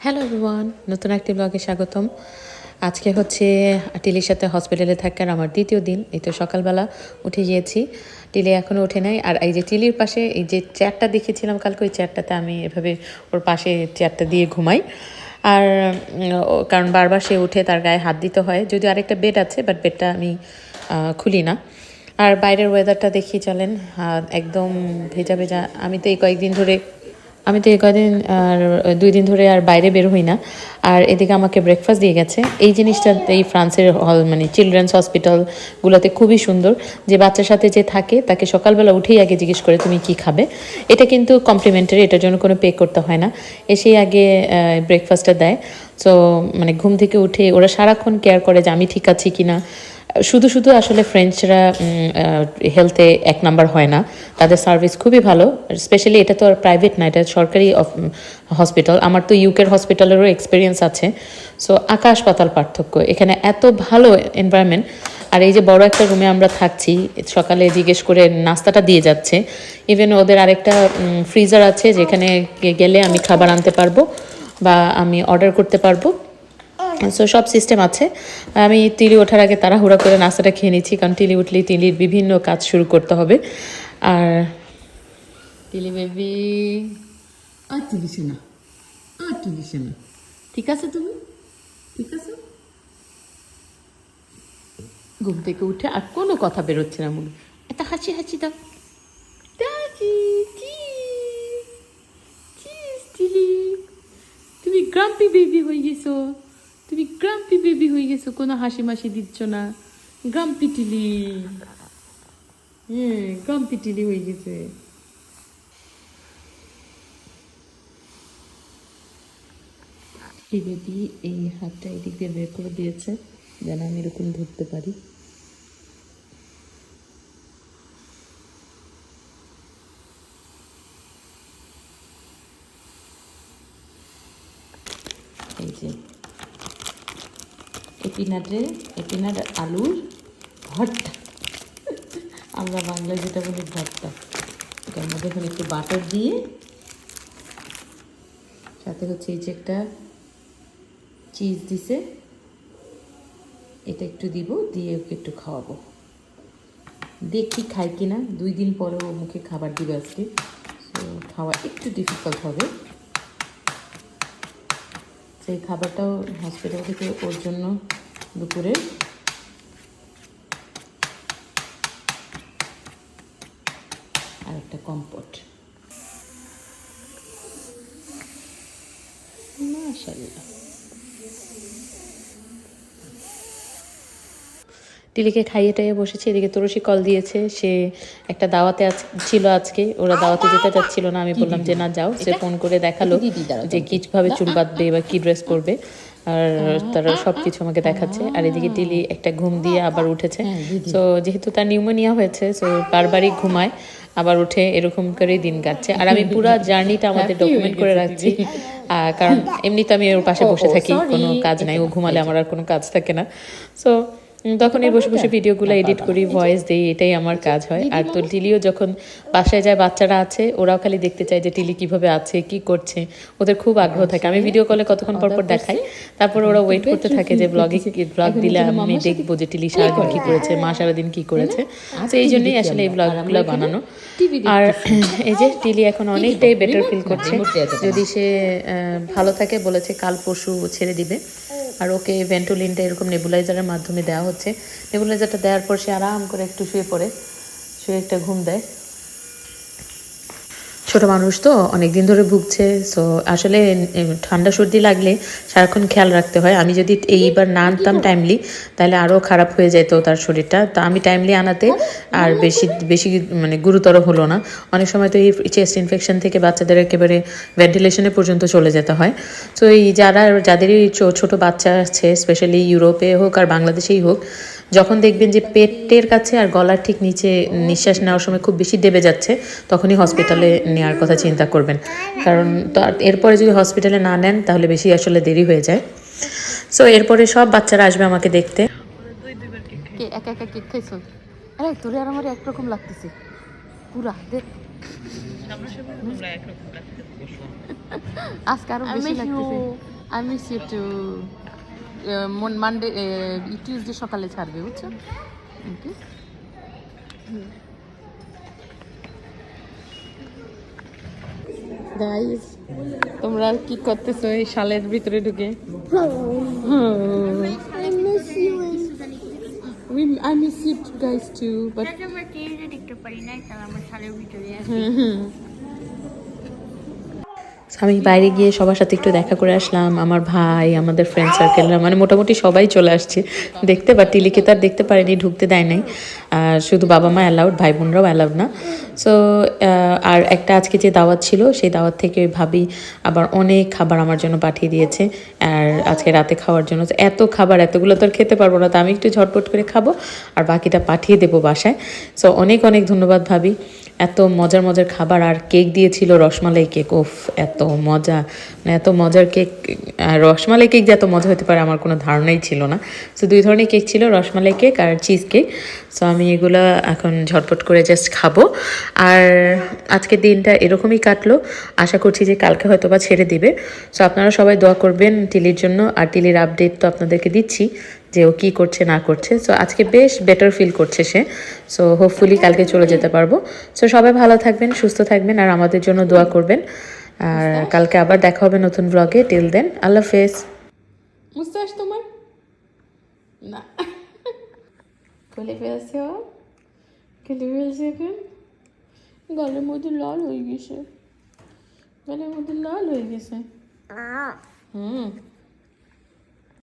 Hello everyone, নতুন একটি ব্লগে স্বাগতম। আজকে হচ্ছে টিলির সাথে হসপিটালে থাকার আমার দ্বিতীয় দিন। এই তো সকালবেলা উঠে গিয়েছি, টিলি এখনও ওঠে নাই। আর এই যে টিলির পাশে এই যে চেয়ারটা দেখেছিলাম কালকে, ওই চেয়ারটাতে আমি এভাবে ওর পাশে চেয়ারটা দিয়ে ঘুমাই। আর কারণ বারবার সে উঠে তার গায়ে হাত দিতে হয়, যদিও আরেকটা বেড আছে, বাট বেডটা আমি খুলি না। আর বাইরের ওয়েদারটা দেখি চলেন, একদম ভেজা ভেজা। আমি তো এই কয়েকদিন আর 2 দিন ধরে আর বাইরে বের হই না। আর এদিকে আমাকে ব্রেকফাস্ট দিয়ে গেছে। এই জিনিসটা এই ফ্রান্সের মানে চিলড্রেন্স হসপিটালগুলোতে খুবই সুন্দর, যে বাচ্চার সাথে যে থাকে তাকে সকালবেলা উঠেই আগে জিজ্ঞেস করে তুমি কি খাবে। এটা কিন্তু কমপ্লিমেন্টারি, এটার জন্য কোনো পে করতে হয় না। এসেই আগে ব্রেকফাস্টটা দেয়। সো মানে ঘুম থেকে উঠে ওরা সারাক্ষণ কেয়ার করে যে আমি ঠিক আছি কিনা। শুধু শুধু আসলে ফ্রেঞ্চরা হেলথে 1 নাম্বার হয় না, তাদের সার্ভিস খুবই ভালো। স্পেশালি এটা তো আর প্রাইভেট না, এটা সরকারি হসপিটাল। আমার তো ইউকের হসপিটালেরও এক্সপিরিয়েন্স আছে। সো আকাশ পাতাল পার্থক্য, এখানে এত ভালো এনভায়রনমেন্ট। আর এই যে বড় একটা রুমে আমরা থাকছি, সকালে জিজ্ঞেস করে নাস্তাটা দিয়ে যাচ্ছে। ইভেন ওদের আরেকটা ফ্রিজার আছে, যেখানে গেলে আমি খাবার আনতে পারবো বা আমি অর্ডার করতে পারবো। সো সব সিস্টেম আছে। আমি তিলি ওঠার আগে তাড়াহুড়া করে নাস্তাটা খেয়ে নিচ্ছি, কারণ তিলি উঠলেই তিলির বিভিন্ন কাজ শুরু করতে হবে। আর তিলি বেবি, আর তুলিস না, আর তুলিস না, ঠিক আছে? তুমি ঠিক আছে? ঘুম থেকে উঠে আর কোনো কথা বেরোচ্ছে না মুখে, একটা হাসি হাসি দাও। তিলি, তুমি গ্রাম্পি বেবি হয়ে গেছো, তুমি গ্রাম্পি বেবি হয়ে গেছো, কোনো হাসি মাসি দিচ্ছ না। গ্রাম্পি টিলি, হ্যাঁ গ্রাম্পি টিলি হয়ে গেছে। এই বেবি এই হাতটা এদিক দিয়ে বের করে দিয়েছে, যেন আমি এরকম ধরতে পারি। এই যে এপিনাট আলুর ভর্তা, আমরা বাংলায় যেটা বলি ভর্তা। এটার মধ্যে এখন একটু বাটার দিয়ে, সাথে হচ্ছে এই যে একটা চিজ দিছে, এটা একটু দিব, দিয়ে ওকে একটু খাওয়াবো। দেখি খাই কিনা, 2 দিন পরে ও মুখে খাবার দিবে আজকে। তো খাওয়া একটু ডিফিকাল্ট হবে। সেই খাবারটাও হসপিটাল থেকে ওর জন্য দুপুরে। আর একটা কম্পট, মাশাআল্লাহ। টিলিকে খাইয়ে টাইয়ে বসেছে। এদিকে তুলসী কল দিয়েছে, সে একটা দাওয়াতে ছিল আজকে, ওরা দাওয়াতে যেতে চাচ্ছিল না। আমি বললাম যে না যাও। সে ফোন করে দেখালো যে কিভাবে চুল বাঁধবে বা কি ড্রেস পরবে, আর তারা সব কিছু আমাকে দেখাচ্ছে। আর এদিকে টিলি একটা ঘুম দিয়ে আবার উঠেছে। সো যেহেতু তার নিউমোনিয়া হয়েছে, সো বারবারই ঘুমায় আবার উঠে, এরকম করেই দিন কাটছে। আর আমি পুরো জার্নিটা আমাদের ডকুমেন্ট করে রাখছি, কারণ এমনিতে আমি ওর পাশে বসে থাকি, কোনো কাজ নাই। ও ঘুমালে আমার আর কোনো কাজ থাকে না। সো তখনই বসে বসে ভিডিওগুলো এডিট করি, ভয়েস দিই, এটাই আমার কাজ হয়। আর তো টিলিও যখন বাসায় যায়, বাচ্চারা আছে, ওরাও খালি দেখতে চায় যে টিলি কিভাবে আছে, কি করছে, ওদের খুব আগ্রহ থাকে। আমি ভিডিও কলে কতক্ষণ পর পর দেখাই, তারপর ওরা ওয়েট করতে থাকে যে ব্লগ দিলে আমি দেখবো যে টিলি সারাদিন কি করেছে, মা সারাদিন কি করেছে। তো এই জন্যই আসলে এই ব্লগগুলো বানানো। আর এই যে টিলি এখন অনেকটাই বেটার ফিল করছে। যদি সে ভালো থাকে, বলেছে কাল পরশু ছেড়ে দিবে। আর ওকে ভেন্টোলিনটা এরকম নেবুলাইজারের মাধ্যমে দেওয়া হচ্ছে। নেবুলাইজারটা দেওয়ার পর সে আরাম করে একটু শুয়ে পড়ে, শুয়ে একটা ঘুম দেয়। ছোট মানুষ তো অনেক দিন ধরে ভুগছে। সো আসলে ঠান্ডা সর্দি লাগলে সারাক্ষণ খেয়াল রাখতে হয়। আমি যদি এইবার না আনতাম টাইমলি, তাহলে আরও খারাপ হয়ে যেত তার শরীরটা। তো আমি টাইমলি আনাতে আর বেশি মানে গুরুতর হলো না। অনেক সময় তো এই চেস্ট ইনফেকশন থেকে বাচ্চাদের একেবারে ভেন্টিলেশনে পর্যন্ত চলে যেতে হয়। সো এই যাদেরই ছোট বাচ্চা আছে, স্পেশালি ইউরোপে হোক আর বাংলাদেশেই হোক, যখন দেখবেন যে পেটের কাছে আর গলার ঠিক নিচে নিঃশ্বাস নেওয়ার সময় খুব বেশি দেবে যাচ্ছে, তখনই হসপিটালে নেওয়ার কথা চিন্তা করবেন। কারণ এরপরে যদি হসপিটালে না নেন, তাহলে বেশি আসলে দেরি হয়ে যায়। সো এরপরে সব বাচ্চারা আসবে আমাকে দেখতে। একা একা কেক খাইছো? আরে তোরে আর আমার একরকম লাগতেছে পুরা, দেখ আজকে আরো বেশি লাগতেছে। I miss you too. Monday, Tuesday সকালে ছাড়বে বুঝছো? Okay. গাইস তোমরা কি করতেছো এই শালের ভিতরে ঢুকে? I miss you. I miss you guys too, but আমরা টিভিতে দেখতে পারি না, তাহলে আমরা শালের ভিতরে আমি বাইরে গিয়ে সবার সাথে একটু দেখা করে আসলাম। আমার ভাই, আমাদের ফ্রেন্ড সার্কেলরা, মানে মোটামুটি সবাই চলে আসছে দেখতে, বা টিলিকে তো আর দেখতে পারিনি, ঢুকতে দেয় নাই। আর শুধু বাবা মা অ্যালাউড, ভাই বোনরাও অ্যালাউড না। সো আর একটা আজকে যে দাওয়াত ছিল, সেই দাওয়াত থেকে ভাবি আবার অনেক খাবার আমার জন্য পাঠিয়ে দিয়েছে, আর আজকে রাতে খাওয়ার জন্য। এত খাবার, এতগুলো তো আর খেতে পারবো না, তো আমি একটু ঝটপট করে খাবো আর বাকিটা পাঠিয়ে দেবো বাসায়। সো অনেক অনেক ধন্যবাদ ভাবি। এত মজার মজার খাবার, আর কেক দিয়েছিল, রসমালাই কেক। ওফ, এত মজা, মানে এত মজার কেক। রসমালাই কেক যে এত মজা হতে পারে আমার কোনো ধারণাই ছিল না। সো 2 ধরনের কেক ছিল, রসমালাই কেক আর চিজ কেক। সো আমি এগুলো এখন ঝটপট করে জাস্ট খাবো। আর আজকের দিনটা এরকমই কাটলো, আশা করছি যে কালকে হয়তো বা ছেড়ে দিবে। সো আপনারা সবাই দোয়া করবেন টিলির জন্য, আর টিলির আপডেট তো আপনাদেরকে দিচ্ছি যে ও কী করছে না করছে। সো আজকে বেশ বেটার ফিল করছে সে। সো হোপফুলি কালকে চলে যেতে পারবো। সো সবাই ভালো থাকবেন, সুস্থ থাকবেন, আর আমাদের জন্য দোয়া করবেন। আর কালকে আবার দেখা হবে নতুন ব্লগে। টিল দেন, আল্লাহ হাফেজ। মুস্তাস তোমার না খুলে ফেলছে, খুলে ফেলছে, এখন গলার মধ্যে লাল হয়ে গেছে, গলার মধ্যে লাল হয়ে গেছে। হুম।